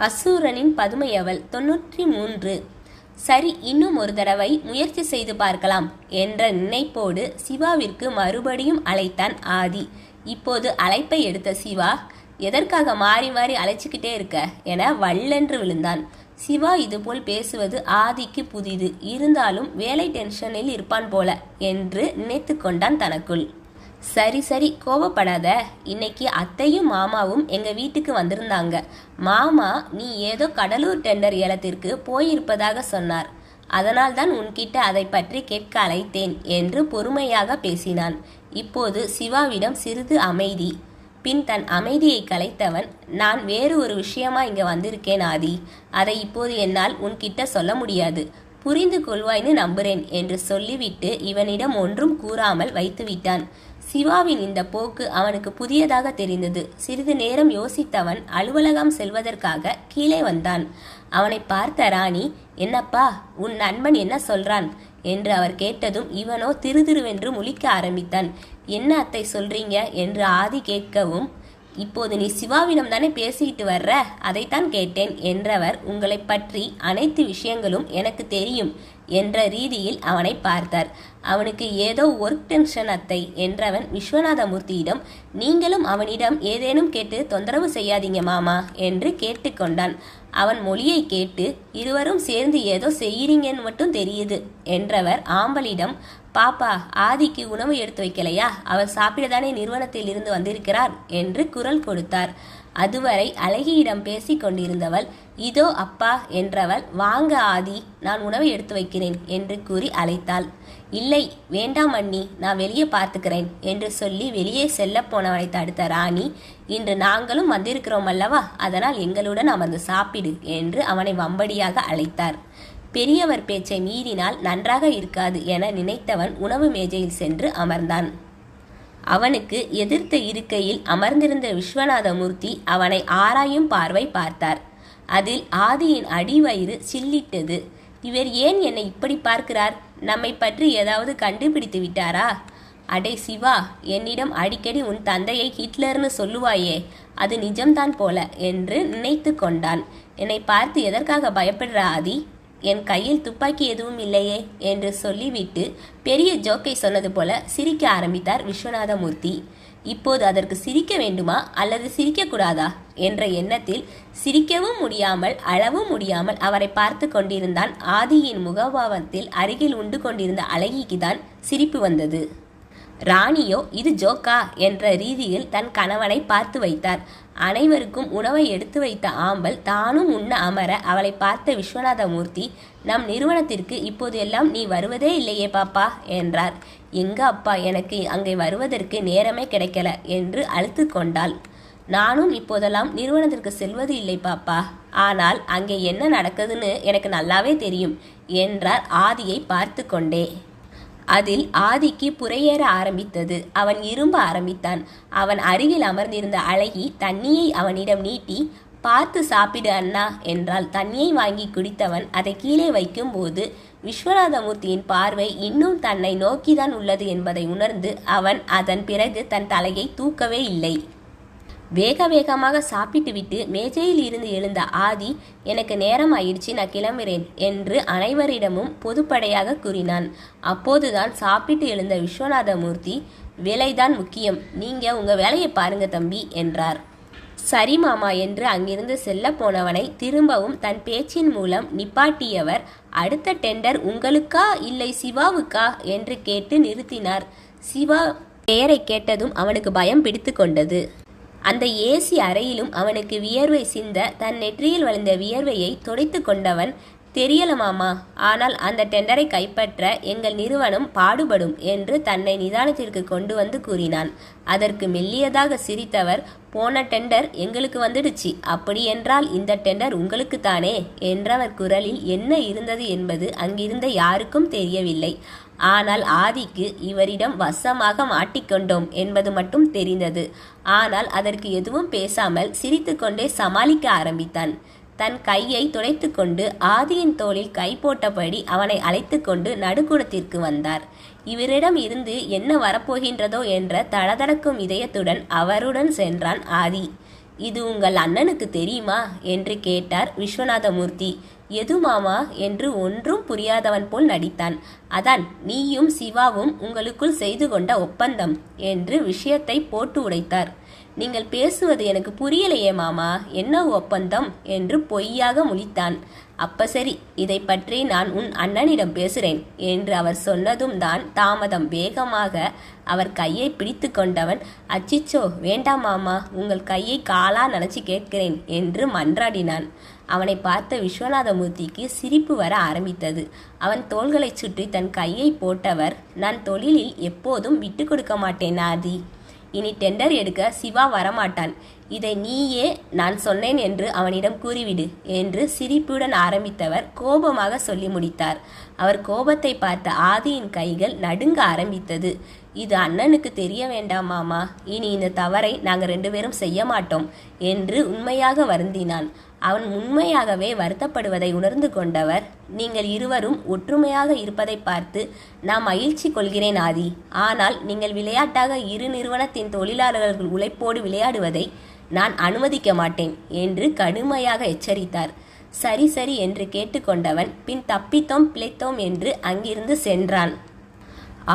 அசூரனின் பதுமையவள் 93. சரி, இன்னும் ஒரு தடவை முயற்சி செய்து பார்க்கலாம் என்ற நினைப்போடு சிவாவிற்கு மறுபடியும் அழைத்தான் ஆதி. இப்போது அழைப்பை எடுத்த சிவா, எதற்காக மாறி மாறி அழைச்சிக்கிட்டே இருக்க என வள்ளென்று விழுந்தான். சிவா இதுபோல் பேசுவது ஆதிக்கு புதிது. இருந்தாலும் வேலை டென்ஷனில் இருப்பான் போல என்று நினைத்து கொண்டான் தனக்குள். சரி சரி, கோபப்படாத. இன்னைக்கு அத்தையும் மாமாவும் எங்க வீட்டுக்கு வந்திருந்தாங்க. மாமா நீ ஏதோ கடலூர் டெண்டர் ஏலத்திற்கு போயிருப்பதாக சொன்னார். அதனால்தான் உன்கிட்ட அதை பற்றி கேட்க அழைத்தேன் என்று பொறுமையாக பேசினான். இப்போது சிவாவிடம் சிறிது அமைதி. பின் தன் அமைதியை கலைத்தவன், நான் வேறு ஒரு விஷயமா இங்க வந்திருக்கேன் ஆதி. அதை இப்போது என்னால் உன்கிட்ட சொல்ல முடியாது. புரிந்து கொள்வாய்னு நம்புறேன் என்று சொல்லிவிட்டு இவனிடம் ஒன்றும் கூறாமல் வைத்துவிட்டான். சிவாவின் இந்த போக்கு அவனுக்கு புதியதாக தெரிந்தது. சிறிது நேரம் யோசித்தவன் அலுவலகம் செல்வதற்காக கீழே வந்தான். அவனை பார்த்த ராணி, என்னப்பா உன் நண்பன் என்ன சொல்றான் என்று அவர் கேட்டதும் இவனோ திருதிருவென்று முழிக்க ஆரம்பித்தான். என்ன அத்தை சொல்றீங்க என்று ஆதி கேட்கவும், இப்போது நீ சிவாவிடம் தானே பேசிக்கிட்டு வர்ற, அதைத்தான் கேட்டேன் என்றவர் உங்களை பற்றி அனைத்து விஷயங்களும் எனக்கு தெரியும் என்ற ரீதியில் அவனை பார்த்தார். அவனுக்கு ஏதோ ஒர்க் டென்ஷன் அத்தை என்றவன் விஸ்வநாதமூர்த்தியிடம், நீங்களும் அவனிடம் ஏதேனும் கேட்டு தொந்தரவு செய்யாதீங்க மாமா என்று கேட்டுக்கொண்டான். அவன் மொழியை கேட்டு, இருவரும் சேர்ந்து ஏதோ செய்யறீங்கன்னு மட்டும் தெரியுது என்றவர் ஆம்பலிடம், பாப்பா ஆதிக்கு உணவு எடுத்து வைக்கலையா, அவர் சாப்பிடதானே நிறுவனத்தில் இருந்து வந்திருக்கிறார் என்று குரல் கொடுத்தார். அதுவரை அழகியிடம் பேசி கொண்டிருந்தவள், இதோ அப்பா என்றவள், வாங்க ஆதி, நான் உணவை எடுத்து வைக்கிறேன் என்று கூறி அழைத்தாள். இல்லை வேண்டாம் அண்ணி, நான் வெளியே பார்த்துக்கிறேன் என்று சொல்லி வெளியே செல்ல போனவனை தடுத்த ராணி, இன்று நாங்களும் வந்திருக்கிறோம் அல்லவா, அதனால் எங்களுடன் அமர்ந்து சாப்பிடு என்று அவனை வம்படியாக அழைத்தார். பெரியவர் பேச்சை மீறினால் நன்றாக இருக்காது என நினைத்தவன் உணவு மேஜையில் சென்று அமர்ந்தான். அவனுக்கு எதிர்த்த இருக்கையில் அமர்ந்திருந்த விஸ்வநாதமூர்த்தி அவனை ஆராயும் பார்வை பார்த்தார். அதில் ஆதியின் அடிவயிறு சில்லிட்டது. இவர் ஏன் என்னை இப்படி பார்க்கிறார்? நம்மை பற்றி ஏதாவது கண்டுபிடித்து விட்டாரா? அடே சிவா, என்னிடம் அடிக்கடி உன் தந்தையை ஹிட்லர்னு சொல்லுவாயே, அது நிஜம்தான் போல என்று நினைத்து கொண்டான். என்னை பார்த்து எதற்காக பயப்படுற ஆதி? என் கையில் துப்பாக்கி எதுவும் இல்லையே என்று சொல்லிவிட்டு பெரிய ஜோக்கை சொன்னது போல சிரிக்க ஆரம்பித்தார் விஸ்வநாதமூர்த்தி. இப்போது அதற்கு சிரிக்க வேண்டுமா அல்லது சிரிக்கக்கூடாதா என்ற எண்ணத்தில் சிரிக்கவும் முடியாமல் அழவும் முடியாமல் அவரை பார்த்து கொண்டிருந்தான். ஆதியின் முகபாவத்தில் அருகில் உண்டு கொண்டிருந்த அழகிக்குதான் சிரிப்பு வந்தது. ராணியோ இது ஜோக்கா என்ற ரீதியில் தன் கணவனை பார்த்து வைத்தார். அனைவருக்கும் உணவை எடுத்து வைத்த ஆம்பல் தானும் உண்ண அமர அவளை பார்த்த விஸ்வநாதமூர்த்தி, நம் நிறுவனத்திற்கு இப்போது எல்லாம் நீ வருவதே இல்லையே பாப்பா என்றார். எங்க அப்பா, எனக்கு அங்கே வருவதற்கு நேரமே கிடைக்கல என்று அழுத்து கொண்டாள். நானும் இப்போதெல்லாம் நிறுவனத்திற்கு செல்வது இல்லை பாப்பா, ஆனால் அங்கே என்ன நடக்குதுன்னு எனக்கு நல்லாவே தெரியும் என்றார் ஆதியை பார்த்து கொண்டே. அதில் ஆதிக்கு புறையேற ஆரம்பித்தது. அவன் இரும்ப ஆரம்பித்தான். அவன் அருகில் அமர்ந்திருந்த அழகி தண்ணியை அவனிடம் நீட்டி, பார்த்து சாப்பிடு அண்ணா என்றால் தண்ணியை வாங்கி குடித்தவன் அதை கீழே வைக்கும் போது விஸ்வநாதமூர்த்தியின் பார்வை இன்னும் தன்னை நோக்கிதான் உள்ளது என்பதை உணர்ந்து அவன் அதன் பிறகு தன் தலையை தூக்கவே இல்லை. வேக வேகமாக சாப்பிட்டு விட்டு மேஜையில் இருந்து எழுந்த ஆதி, எனக்கு நேரம் ஆயிடுச்சு, நான் கிளம்புறேன் என்று அனைவரிடமும் பொதுப்படையாக கூறினான். அப்போதுதான் சாப்பிட்டு எழுந்த விஸ்வநாதமூர்த்தி, வேலைதான் முக்கியம், நீங்க உங்க வேலையை பாருங்க தம்பி என்றார். சரி மாமா என்று அங்கிருந்து செல்ல போனவனை திரும்பவும் தன் பேச்சின் மூலம் நிப்பாட்டியவர், அடுத்த டெண்டர் உங்களுக்கா இல்லை சிவாவுக்கா என்று கேட்டு நிறுத்தினார். சிவா பெயரை கேட்டதும் அவனுக்கு பயம் பிடித்து கொண்டது. அந்த ஏசி அறையிலும் அவனுக்கு வியர்வை சிந்த தன் நெற்றியில் வழிந்த வியர்வையை துடைத்து கொண்டவன், தெரியல மாமா, ஆனால் அந்த டெண்டரை கைப்பற்ற எங்கள் நிறுவனம் பாடுபடும் என்று தன்னை நிதானத்திற்கு கொண்டு வந்து கூறினான். அதற்கு மெல்லியதாக சிரித்தவர், போன டெண்டர் எங்களுக்கு வந்துடுச்சு, அப்படி என்றால் இந்த டெண்டர் உங்களுக்குத்தானே என்றவர் குரலில் என்ன இருந்தது என்பது அங்கிருந்த யாருக்கும் தெரியவில்லை. ஆனால் ஆதிக்கு இவரிடம் வசமாக மாட்டிக்கொண்டோம் என்பது மட்டும் தெரிந்தது. ஆனால் அதற்கு எதுவும் பேசாமல் சிரித்து கொண்டே சமாளிக்க ஆரம்பித்தான். தன் கையை துடைத்து கொண்டு ஆதியின் தோளில் கை போட்டபடி அவனை அழைத்து கொண்டு நடுக்கூடத்திற்கு வந்தார். இவரிடம் இருந்து என்ன வரப்போகின்றதோ என்ற தடதடக்கும் இதயத்துடன் அவருடன் சென்றான் ஆதி. இது உங்கள் அண்ணனுக்கு தெரியுமா என்று கேட்டார் விஸ்வநாதமூர்த்தி. எது மாமா என்று ஒன்றும் புரியாதவன் போல் நடித்தான். அதான் நீயும் சிவாவும் உங்களுக்குள் செய்து கொண்ட ஒப்பந்தம் என்று விஷயத்தை போட்டு உடைத்தார். நீங்கள் பேசுவது எனக்கு புரியலையே மாமா, என்ன ஒப்பந்தம் என்று பொய்யாக முழித்தான். அப்ப சரி, இதை பற்றி நான் உன் அண்ணனிடம் பேசுகிறேன் என்று அவர் சொன்னதும் தான் தாமதம். வேகமாக அவர் கையை பிடித்து கொண்டவன், அச்சிச்சோ வேண்டாம் மாமா, உங்கள் கையை காலா நினைச்சு கேட்கிறேன் என்று மன்றாடினான். அவனை பார்த்த விஸ்வநாதமூர்த்திக்கு சிரிப்பு வர ஆரம்பித்தது. அவன் தோள்களை சுற்றி தன் கையை போட்டவர், நான் தொழிலில் எப்போதும் விட்டு கொடுக்க மாட்டேன் ஆதி. இனி டெண்டர் எடுக்க சிவா வரமாட்டான். இதை நீயே நான் சொன்னேன் என்று அவனிடம் கூறிவிடு என்று சிரிப்புடன் ஆரம்பித்தவர் கோபமாக சொல்லி முடித்தார். அவர் கோபத்தை பார்த்த ஆதியின் கைகள் நடுங்க ஆரம்பித்தது. இது அண்ணனுக்கு தெரிய வேண்டாம் மாமா, இனி இந்த தவறை நாங்கள் 2 பேரும் செய்ய மாட்டோம் என்று உண்மையாக வருந்தினான். அவன் உண்மையாகவே வருத்தப்படுவதை உணர்ந்து கொண்டவர், நீங்கள் இருவரும் ஒற்றுமையாக இருப்பதை பார்த்து நான் மகிழ்ச்சி கொள்கிறேன் ஆதி. ஆனால் நீங்கள் விளையாட்டாக இரு நிறுவனத்தின் தொழிலாளர்கள் உழைப்போடு விளையாடுவதை நான் அனுமதிக்க மாட்டேன் என்று கடுமையாக எச்சரித்தார். சரி சரி என்று கேட்டுக்கொண்டவன் பின் தப்பித்தோம் பிழைத்தோம் என்று அங்கிருந்து சென்றான்.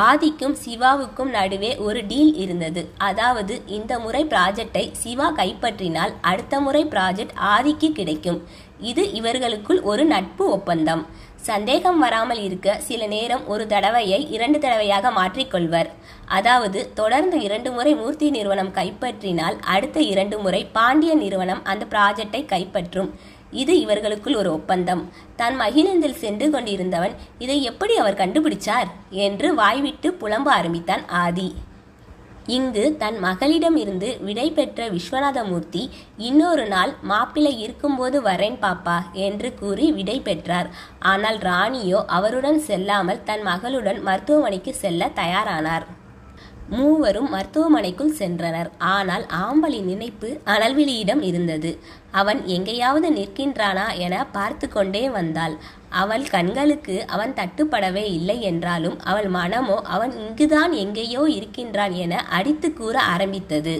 ஆதிக்கும் சிவாவுக்கும் நடுவே ஒரு டீல் இருந்தது. அதாவது இந்த முறை ப்ராஜெக்டை சிவா கைப்பற்றினால் அடுத்த முறை ப்ராஜெக்ட் ஆதிக்கு கிடைக்கும். இது இவர்களுக்குள் ஒரு நட்பு ஒப்பந்தம். சந்தேகம் வராமல் இருக்க சில நேரம் ஒரு தடவையை 2 தடவையாக மாற்றிக்கொள்வர். அதாவது தொடர்ந்து 2 முறை மூர்த்தி நிறுவனம் கைப்பற்றினால் அடுத்த 2 முறை பாண்டியன் நிறுவனம் அந்த ப்ராஜெக்டை கைப்பற்றும். இது இவர்களுக்குள் ஒரு ஒப்பந்தம். தான் மகிழ்ந்தில் சென்று கொண்டிருந்தவன் இதை எப்படி அவர் கண்டுபிடிச்சார் என்று வாய்விட்டு புலம்ப ஆரம்பித்தான் ஆதி. இங்கு தன் மகளிடம் இருந்து விடை பெற்ற விஸ்வநாதமூர்த்தி இன்னொரு நாள் மாப்பிள்ளை இருக்கும்போது வரேன் பாப்பா என்று கூறி விடை பெற்றார். ஆனால் ராணியோ அவருடன் செல்லாமல் தன் மகளுடன் மருத்துவமனைக்கு செல்ல தயாரானார். மூவரும் மருத்துவமனைக்குள் சென்றனர். ஆனால் ஆம்பலின் நினைப்பு அனல்விழியிடம் இருந்தது. அவன் எங்கேயாவது நிற்கின்றானா என பார்த்து கொண்டே வந்தாள். அவள் கண்களுக்கு அவன் தட்டுப்படவே இல்லை என்றாலும் அவள் மனமோ அவன் இங்குதான் எங்கேயோ இருக்கின்றான் என அடித்து கூற ஆரம்பித்தது.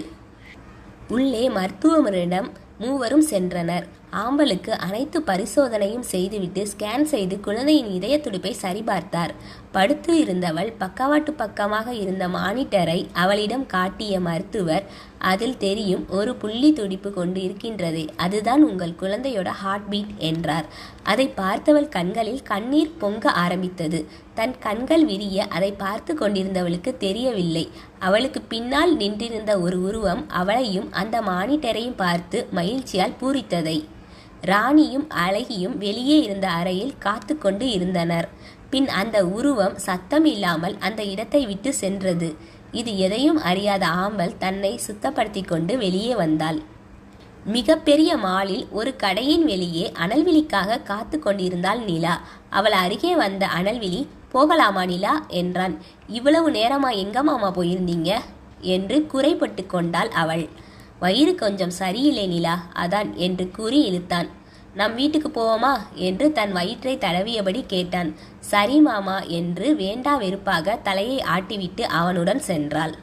உள்ளே மருத்துவமனிடம் மூவரும் சென்றனர். ஆம்பலுக்கு அனைத்து பரிசோதனையும் செய்துவிட்டு ஸ்கேன் செய்து குழந்தையின் இதய துடிப்பை சரிபார்த்தார். படுத்து இருந்தவள் பக்கவாட்டு பக்கமாக இருந்த மானிட்டரை அவளிடம் காட்டிய மருத்துவர், அதில் தெரியும் ஒரு புள்ளி துடிப்பு கொண்டு இருக்கின்றதே, அதுதான் உங்கள் குழந்தையோட ஹார்ட் பீட் என்றார். அதை பார்த்தவள் கண்களில் கண்ணீர் பொங்க ஆரம்பித்தது. தன் கண்கள் விரிய அதை பார்த்து கொண்டிருந்தவளுக்கு தெரியவில்லை. அவளுக்கு பின்னால் நின்றிருந்த ஒரு உருவம் அவளையும் அந்த மானிட்டரையும் பார்த்து மகிழ்ச்சியால் பூரித்ததை. ராணியும் அழகியும் வெளியே இருந்த அறையில் காத்து கொண்டு இருந்தனர். பின் அந்த உருவம் சத்தம் இல்லாமல் அந்த இடத்தை விட்டு சென்றது. இது எதையும் அறியாத ஆம்பல் தன்னை சுத்தப்படுத்தி கொண்டு வெளியே வந்தாள். மிகப்பெரிய மாலில் ஒரு கடையின் வெளியே அனல்விழிக்காக காத்து கொண்டிருந்தாள் நிலா. அவள் அருகே வந்த அனல்விழி, போகலாமா நிலா என்றான். இவ்வளவு நேரமா எங்க மாமா போயிருந்தீங்க என்று குறைபட்டு கொண்டாள் அவள். வயிறு கொஞ்சம் சரியில்லை நிலா, அதான் என்று கூறி இழுத்தான். நம் வீட்டுக்கு போவோமா என்று தன் வயிற்றை தடவியபடி கேட்டான். சரி மாமா என்று வேண்டா வெறுப்பாக தலையை ஆட்டிவிட்டு அவனுடன் சென்றாள்.